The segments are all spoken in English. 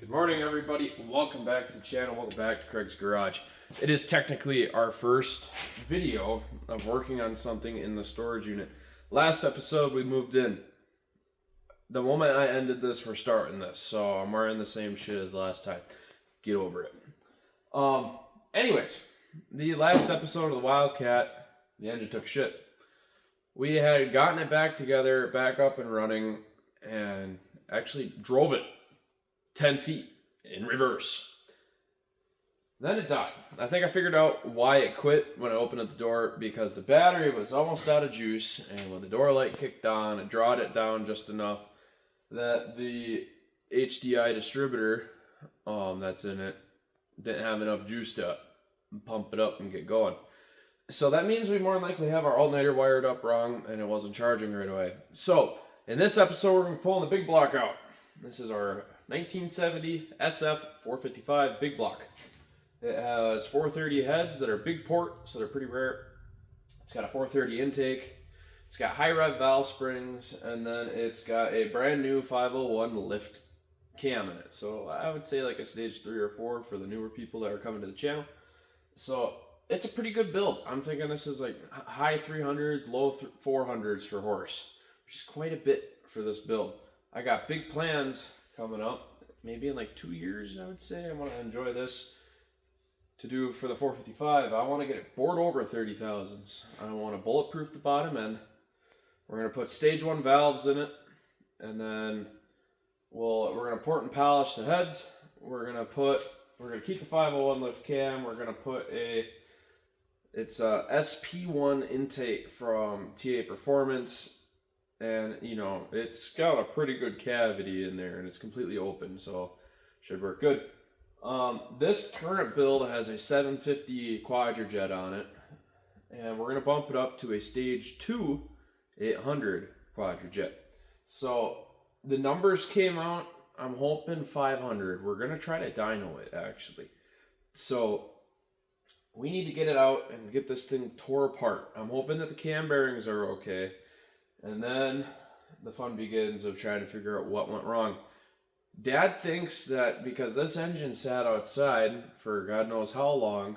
Good morning, everybody. Welcome back to the channel. Welcome back to Craig's Garage. It is technically our first video of working on something in the storage unit. Last episode, we moved in. The moment I ended this, we're starting this. So I'm wearing the same shit as last time. Get over it. Anyways, the last episode of the Wildcat, the engine took shit. We had gotten it back together, back up and running, and actually drove it 10 feet in reverse. Then it died. I think I figured out why it quit when I opened up the door, because the battery was almost out of juice, and when the door light kicked on, it drawed it down just enough that the HDI distributor that's in it didn't have enough juice to pump it up and get going. So that means we more than likely have our alternator wired up wrong and it wasn't charging right away. So in this episode, we're going to be pulling the big block out. This is our 1970 SF 455 big block. It has 430 heads that are big port, so they're pretty rare. It's got a 430 intake. It's got high rev valve springs, and then it's got a brand new 501 lift cam in it. So I would say like a stage 3 or 4 for the newer people that are coming to the channel. So it's a pretty good build. I'm thinking this is like high 300s, low 400s for horse, which is quite a bit for this build. I got big plans coming up, maybe in like 2 years, I would say. I want to enjoy this to do for the 455. I want to get it bored over 30,000s. I want to bulletproof the bottom end. We're going to put stage 1 valves in it, and then we're going to port and polish the heads. We're going to keep the 501 lift cam. We're going to put it's a SP1 intake from TA Performance. And, you know, it's got a pretty good cavity in there, and it's completely open, so should work good. This current build has a 750 Quadrajet on it, and we're going to bump it up to a stage 2 800 Quadrajet. So the numbers came out, I'm hoping 500. We're going to try to dyno it, actually. So we need to get it out and get this thing tore apart. I'm hoping that the cam bearings are okay. And then the fun begins of trying to figure out what went wrong. Dad thinks that because this engine sat outside for God knows how long,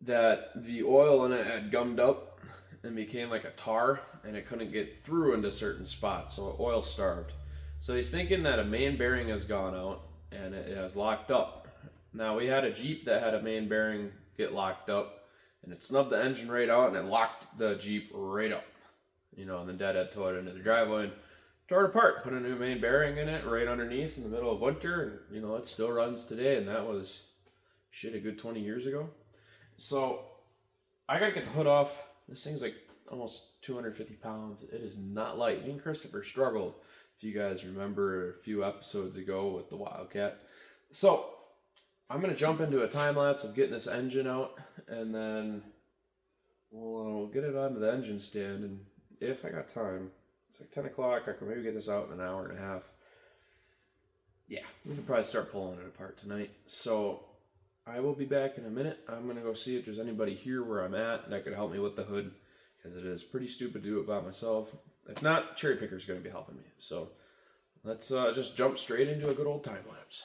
that the oil in it had gummed up and became like a tar, and it couldn't get through into certain spots, so oil starved. So he's thinking that a main bearing has gone out and it has locked up. Now we had a Jeep that had a main bearing get locked up, and it snubbed the engine right out and it locked the Jeep right up. You know, and then Dad had towed it into the driveway and tore it apart, put a new main bearing in it right underneath in the middle of winter, and, you know, it still runs today, and that was, shit, a good 20 years ago. So, I gotta get the hood off. This thing's like almost 250 pounds. It is not light. Me and Christopher struggled, if you guys remember a few episodes ago with the Wildcat. So, I'm gonna jump into a time lapse of getting this engine out, and then we'll get it onto the engine stand, and if I got time, it's like 10 o'clock, I can maybe get this out in an hour and a half. Yeah, we can probably start pulling it apart tonight. So I will be back in a minute. I'm going to go see if there's anybody here where I'm at that could help me with the hood, because it is pretty stupid to do it by myself. If not, the cherry picker is going to be helping me. So let's just jump straight into a good old time lapse.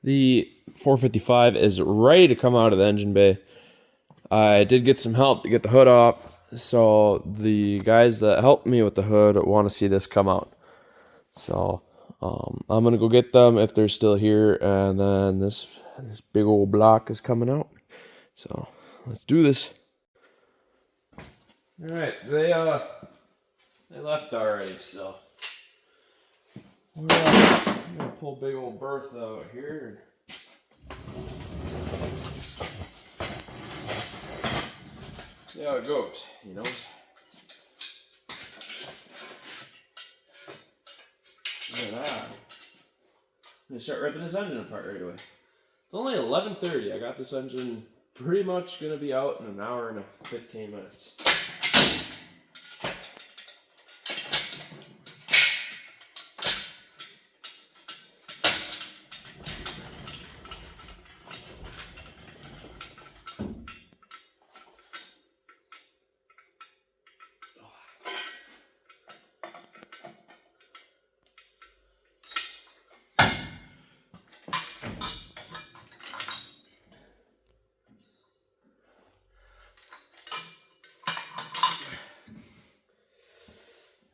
The 455 is ready to come out of the engine bay. I did get some help to get the hood off, so the guys that helped me with the hood want to see this come out. So I'm going to go get them if they're still here, and then this big old block is coming out. So let's do this. All right, they left already, so Well, I'm gonna pull big old Bertha out here. See how it goes, you know. Look at that. I'm gonna start ripping this engine apart right away. It's only 11:30. I got this engine pretty much gonna be out in an hour and 15 minutes.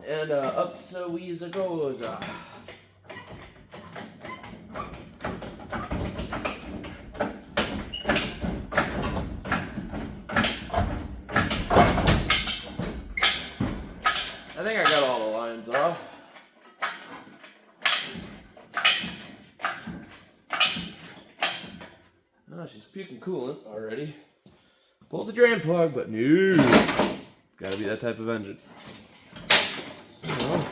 And up so easy goes. I think I got all the lines off. Oh, she's puking coolant already. Pulled the drain plug, but no. Gotta be that type of engine. So,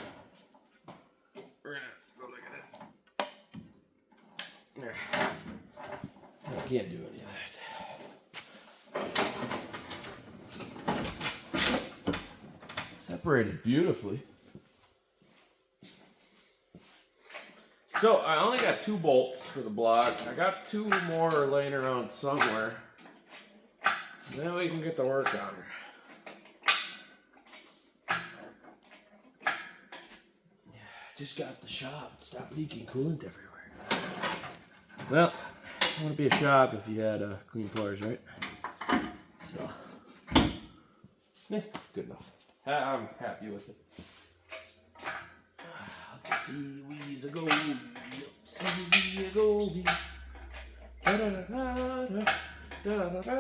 we're gonna go look at it. There. I can't do any of that. Separated beautifully. So I only got 2 bolts for the block. I got 2 more laying around somewhere. Then we can get to work on her. Just got the shop. Stop leaking coolant everywhere. Well, it wouldn't be a shop if you had clean floors, right? So, yeah, good enough. I'm happy with it. See we's a go, see we a go. Da da da da da da da da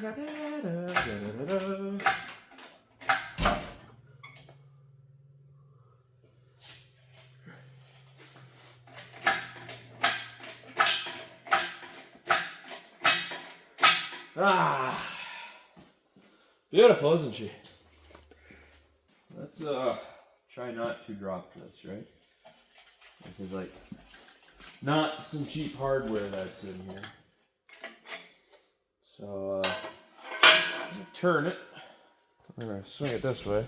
da da da. Ah, beautiful, isn't she? Let's try not to drop this, right? This is like not some cheap hardware that's in here. So I'm gonna turn it. I'm gonna swing it this way.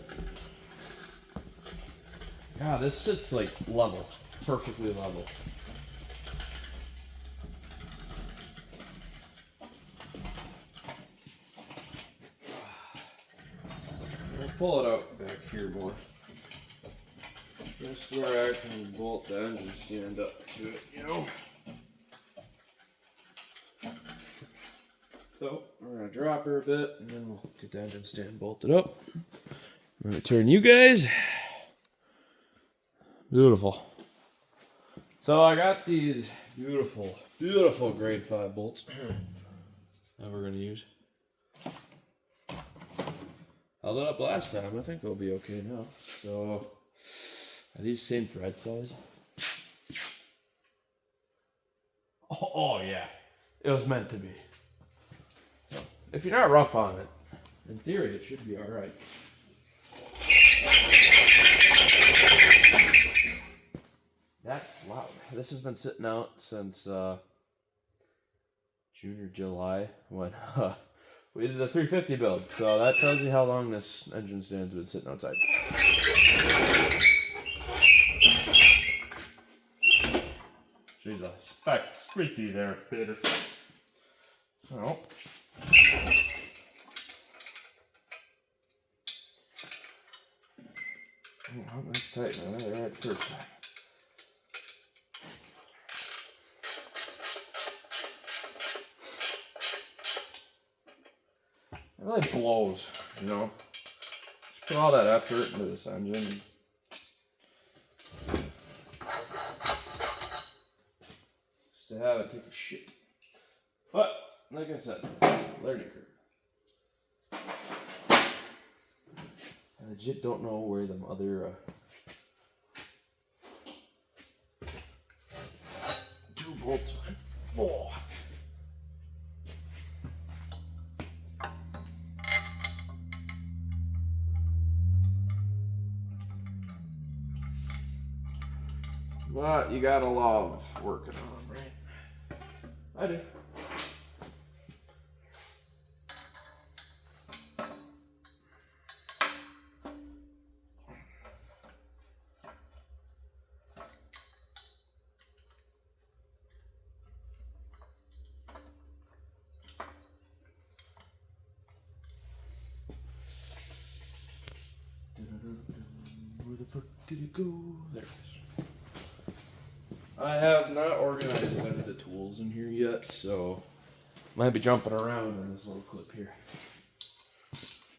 God, this sits like level, perfectly level. Pull it out back here more. Just where I can bolt the engine stand up to it, you know? So, we're gonna drop her a bit, and then we'll get the engine stand bolted up. I'm gonna turn you guys. Beautiful. So I got these beautiful, beautiful grade 5 bolts that we're gonna use. Held it up last time. I think they'll be okay now. So, are these same thread size? Oh yeah, it was meant to be. So, if you're not rough on it, in theory it should be all right. That's loud. This has been sitting out since June or July when we did the 350 build, so that tells you how long this engine stand's been sitting outside. She's a squeaky there, Peter. So, that's tight, man. They're right the first time. It really blows, you know. Just put all that effort into this engine. Just to have it take a shit. But, like I said, learning curve. I legit don't know where them other But you gotta love working on them, right? I do. Where the fuck did it go? There it is. I have not organized any of the tools in here yet, so might be jumping around in this little clip here.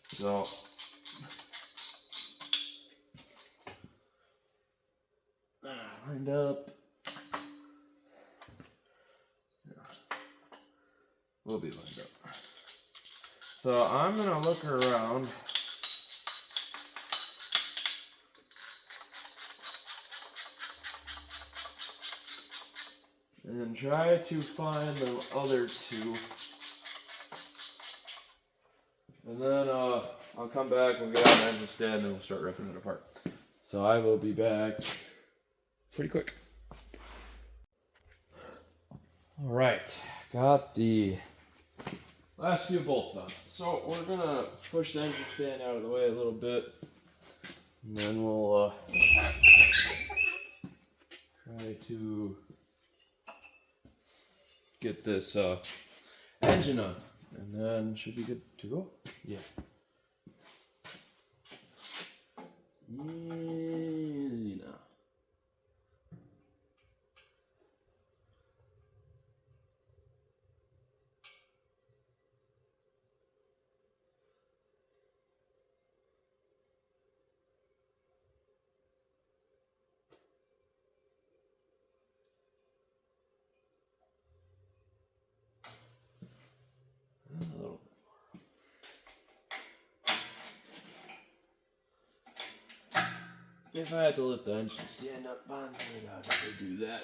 So lined up. We'll be lined up. So I'm gonna look around. And try to find the other two. And then I'll come back, we'll get out an engine stand, and we'll start ripping it apart. So I will be back pretty quick. Alright, got the last few bolts on. So we're gonna push the engine stand out of the way a little bit. And then we'll try to get this engine on, and then should be good to go. Yeah. Easy now. A little bit more. If I had to lift the engine stand up on it, I'd have to do that.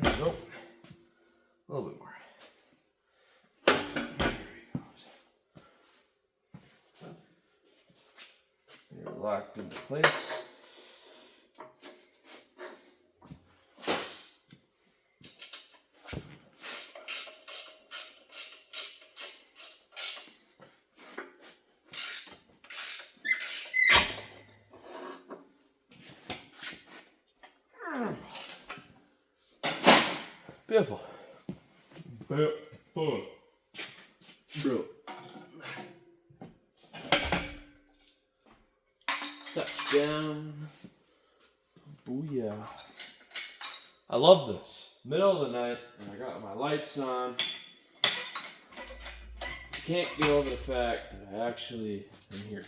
There we go. A little bit more. They're locked into place. Beautiful. Bro. Touchdown. Booyah. I love this. Middle of the night, and I got my lights on. I can't get over the fact that I actually am here.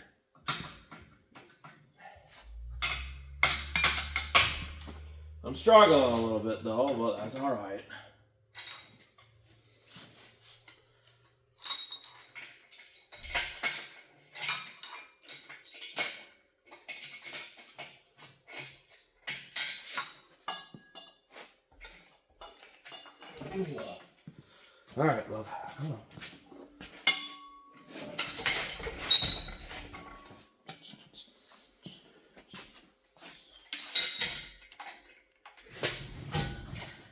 I'm struggling a little bit though, but that's alright. Alright, love. Come on.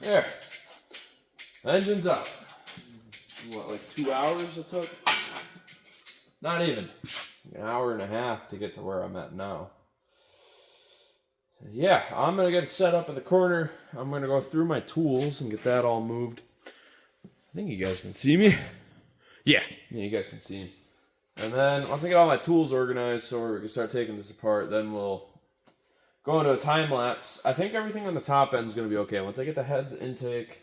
There. Engine's up. What, like 2 hours it took? Not even. An hour and a half to get to where I'm at now. Yeah, I'm going to get it set up in the corner. I'm going to go through my tools and get that all moved. I think you guys can see me. Yeah, you guys can see me. And then once I get all my tools organized so we can start taking this apart, then we'll go into a time lapse. I think everything on the top end is going to be okay. Once I get the head intake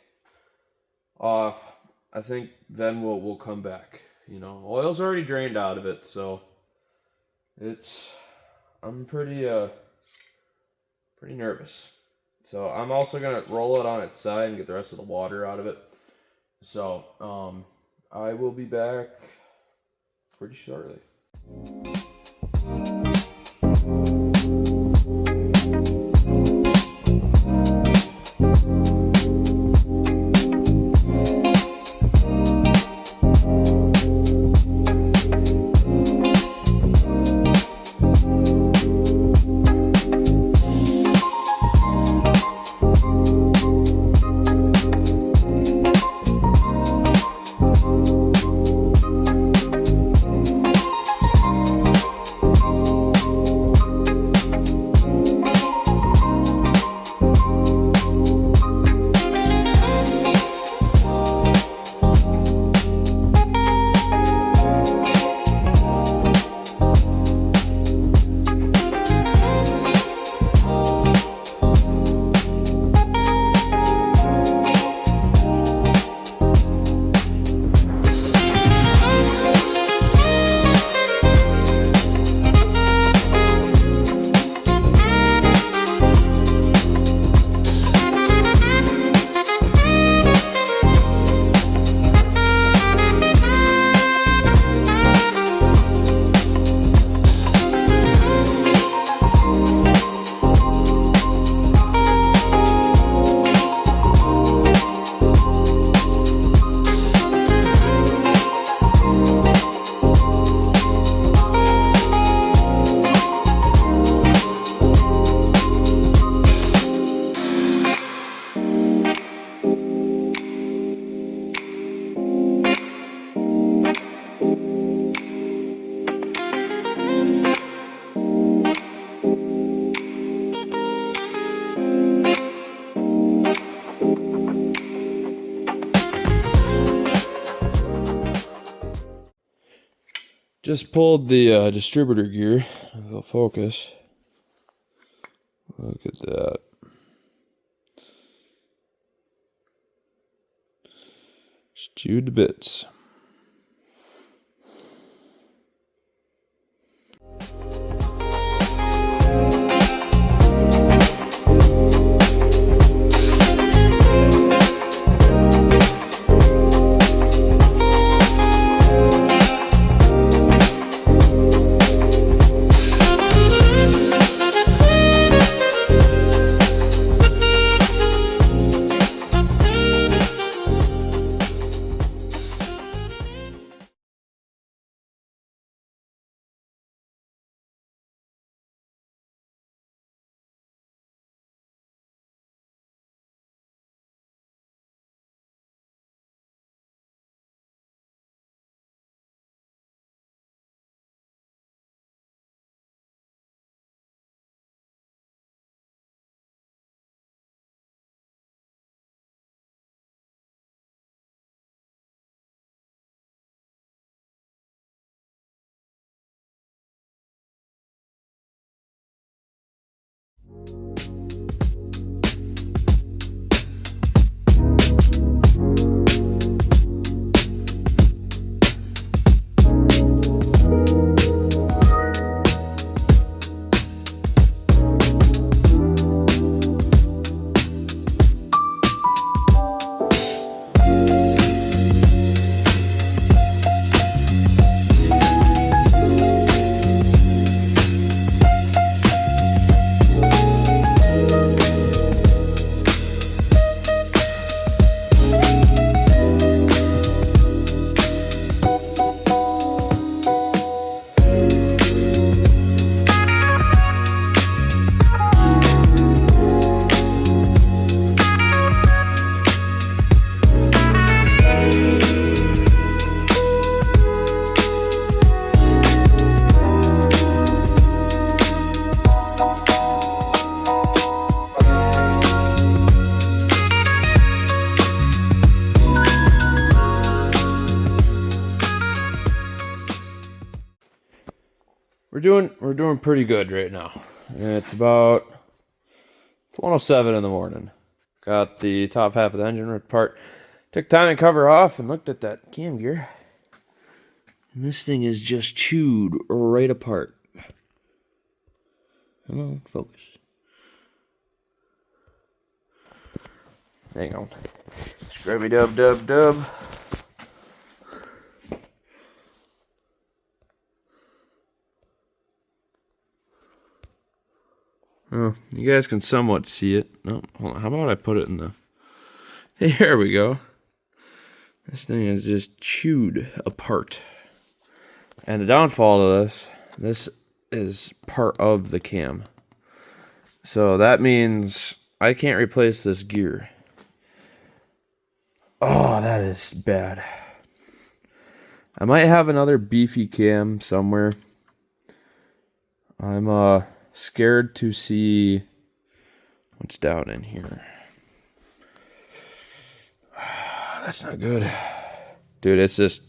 off, I think then we'll come back. You know, oil's already drained out of it, so I'm pretty nervous. So I'm also gonna roll it on its side and get the rest of the water out of it. So I will be back pretty shortly. Just pulled the distributor gear. It'll focus. Look at that. Chewed to bits. We're doing pretty good right now. It's about 1:07 in the morning. Got the top half of the engine ripped apart. Took time to cover off and looked at that cam gear. And this thing is just chewed right apart. Come on, focus. Hang on. Scrubby dub dub dub. Oh, you guys can somewhat see it. No, hold on. How about I put it in the... There we go. This thing is just chewed apart. And the downfall of this is part of the cam. So that means I can't replace this gear. Oh, that is bad. I might have another beefy cam somewhere. I'm scared to see what's down in here. That's not good. Dude, it's just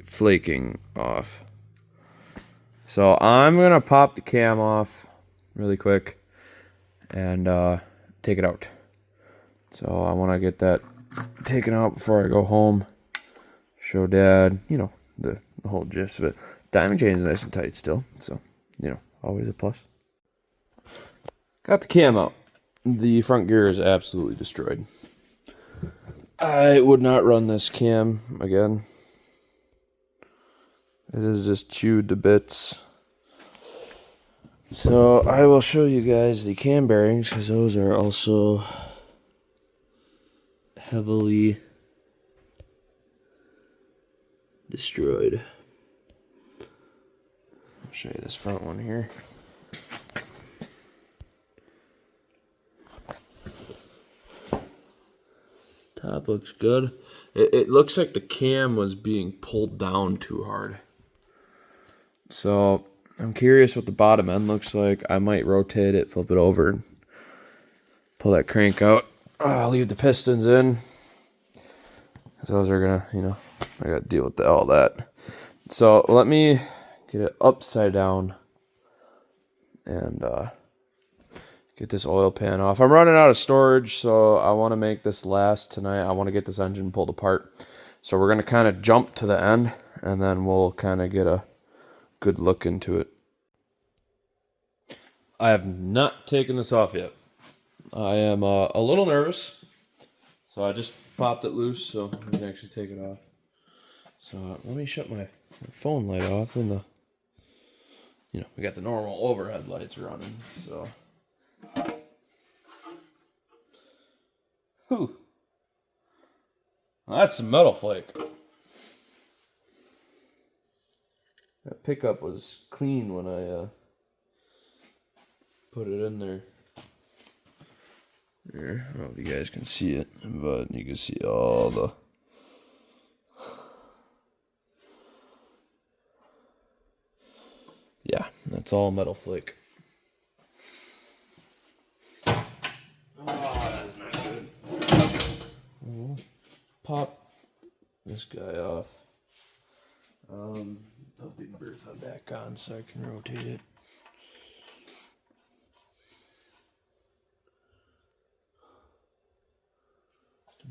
flaking off. So I'm going to pop the cam off really quick and take it out. So I want to get that taken out before I go home. Show Dad, you know, the whole gist of it. Diamond chain's nice and tight still, so, you know, always a plus. Got the cam out. The front gear is absolutely destroyed. I would not run this cam again. It is just chewed to bits. So I will show you guys the cam bearings, because those are also heavily destroyed. I'll show you this front one here. Top looks good. It looks like the cam was being pulled down too hard. So I'm curious what the bottom end looks like. I might rotate it, flip it over, and pull that crank out. I'll leave the pistons in. Those are gonna, you know, I gotta deal with all that. So let me get it upside down and get this oil pan off. I'm running out of storage, so I want to make this last tonight. I want to get this engine pulled apart. So we're gonna kind of jump to the end, and then we'll kind of get a good look into it. I have not taken this off yet. I am a little nervous, so I just popped it loose so we can actually take it off. So let me shut my phone light off, and we got the normal overhead lights running. So, whew, well, that's some metal flake. That pickup was clean when I put it in there. There, I don't know if you guys can see it, but you can see all the... Yeah, that's all metal flake. Oh, that is not good. We'll pop this guy off. I'll big Bertha back on so I can rotate it.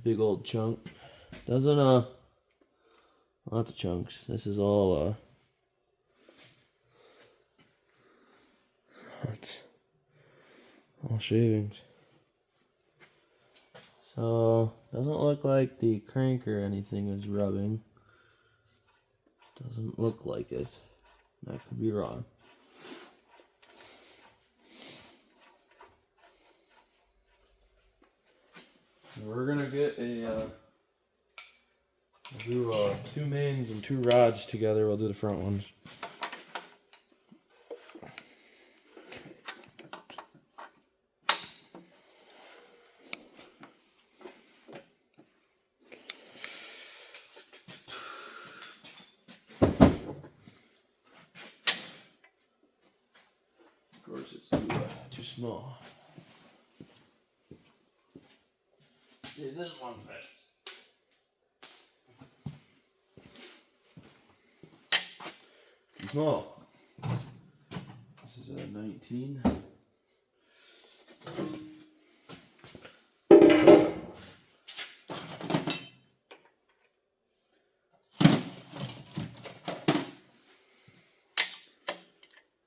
Big old chunk. Doesn't not the chunks. This is all that's all shavings. So doesn't look like the crank or anything is rubbing. Doesn't look like it. I could be wrong. We're gonna get do 2 mains and 2 rods together. We'll do the front ones. Of course, it's too small. See, this one fits. Too small. This is a 19.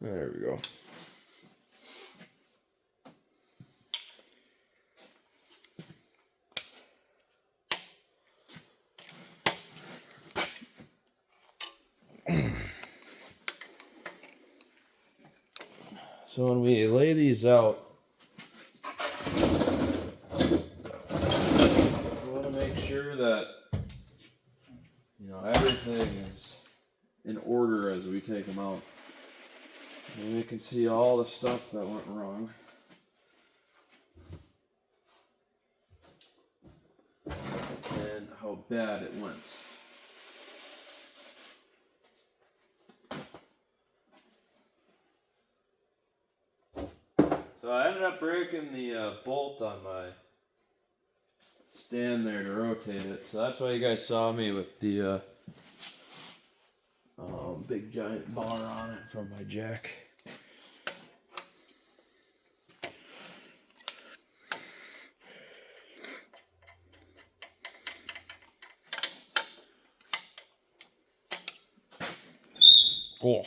There we go. So when we lay these out, we want to make sure that, you know, everything is in order as we take them out. And you can see all the stuff that went wrong. And how bad it went. So I ended up breaking the bolt on my stand there to rotate it. So that's why you guys saw me with the big giant bar on it from my jack. Oh. All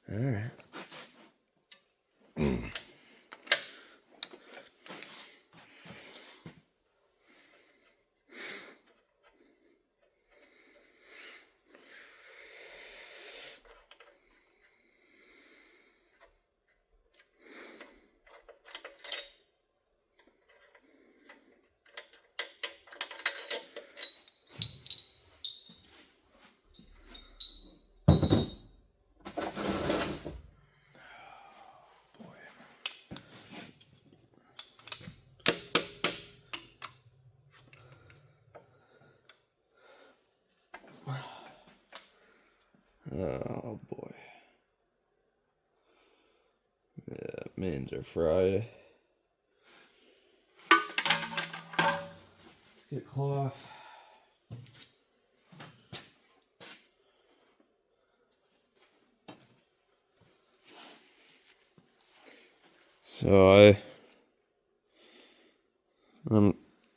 right. Oh boy. Yeah, mains are fried. Get a cloth. So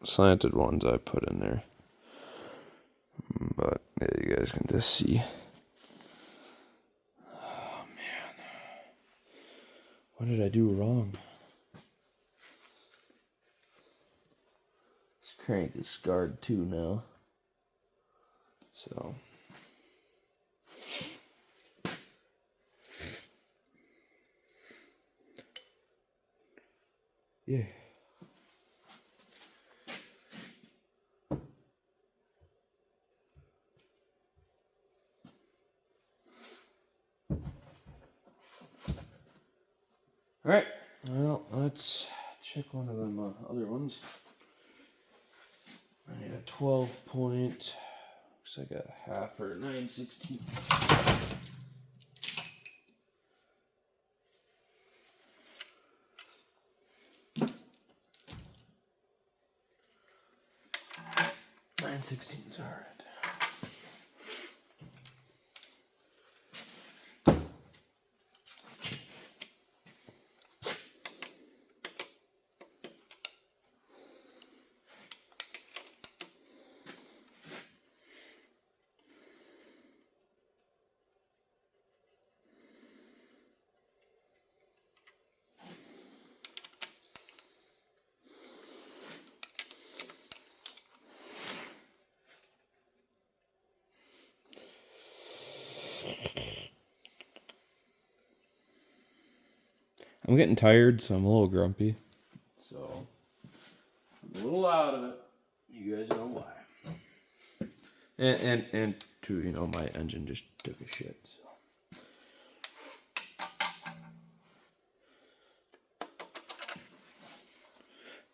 slanted ones I put in there. But yeah, you guys can just see. Oh man. What did I do wrong? This crank is scarred too now. So yeah. Alright, well, let's check one of them other ones. I need a 12 point, looks like a half or 9/16. 9/16's alright. I'm getting tired, so I'm a little grumpy. So, I'm a little out of it. You guys know why. And too, you know, my engine just took a shit, so.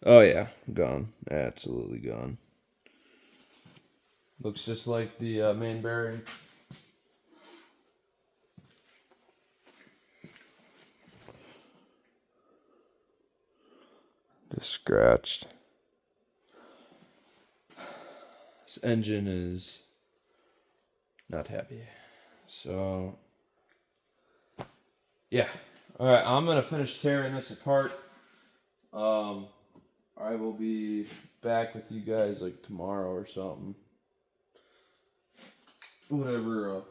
Oh yeah, gone. Absolutely gone. Looks just like the main bearing. Just scratched. This engine is not happy. So, yeah. Alright, I'm going to finish tearing this apart. I will be back with you guys like tomorrow or something. Whatever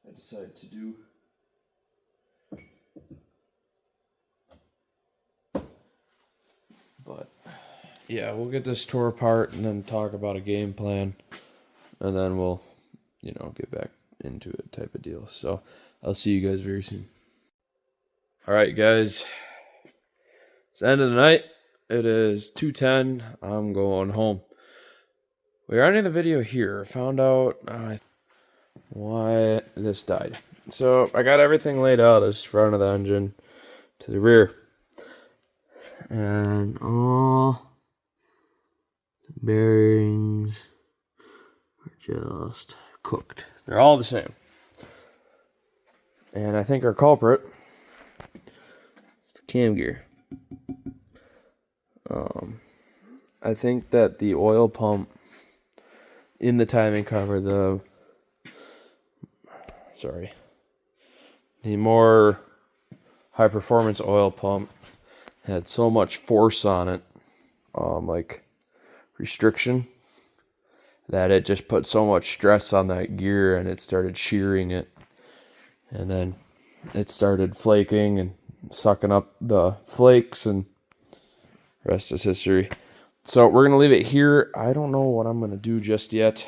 I decide to do. But yeah, we'll get this tore apart and then talk about a game plan, and then we'll, you know, get back into it type of deal. So I'll see you guys very soon. All right, guys. It's the end of the night. It is 2:10. I'm going home. We're ending the video here. Found out why this died. So I got everything laid out as front of the engine to the rear. And all the bearings are just cooked. They're all the same. And I think our culprit is the cam gear. I think that the oil pump in the timing cover, the more high performance oil pump had so much force on it, like restriction, that it just put so much stress on that gear and it started shearing it. And then it started flaking and sucking up the flakes, and the rest is history. So we're going to leave it here. I don't know what I'm going to do just yet.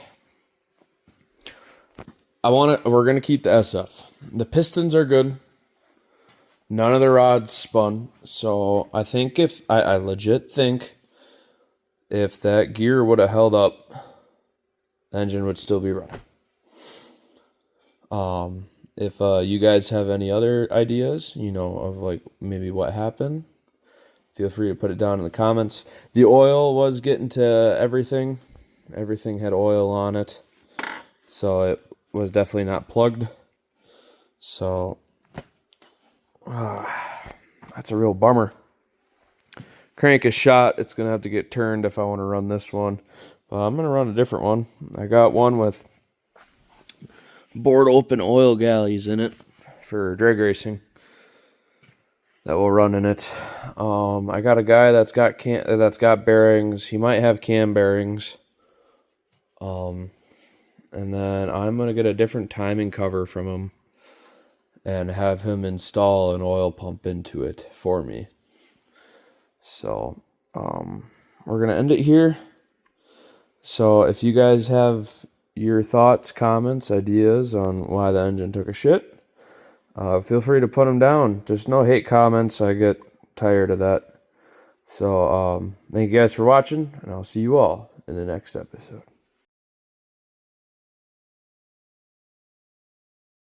We're going to keep the SF. The pistons are good. None of the rods spun. So I think I legit think if that gear would have held up, the engine would still be running. If you guys have any other ideas, of like maybe what happened, feel free to put it down in the comments. The oil was getting to everything. Everything had oil on it. So it was definitely not plugged. So that's a real bummer. Crank is shot. It's going to have to get turned if I want to run this one. But I'm going to run a different one. I got one with bored open oil galleys in it for drag racing that will run in it. I got a guy that's got bearings. He might have cam bearings. And then I'm gonna get a different timing cover from him and have him install an oil pump into it for me. So we're gonna end it here. So if you guys have your thoughts, comments, ideas on why the engine took a shit, feel free to put them down. Just no hate comments. I get tired of that. So thank you guys for watching, and I'll see you all in the next episode.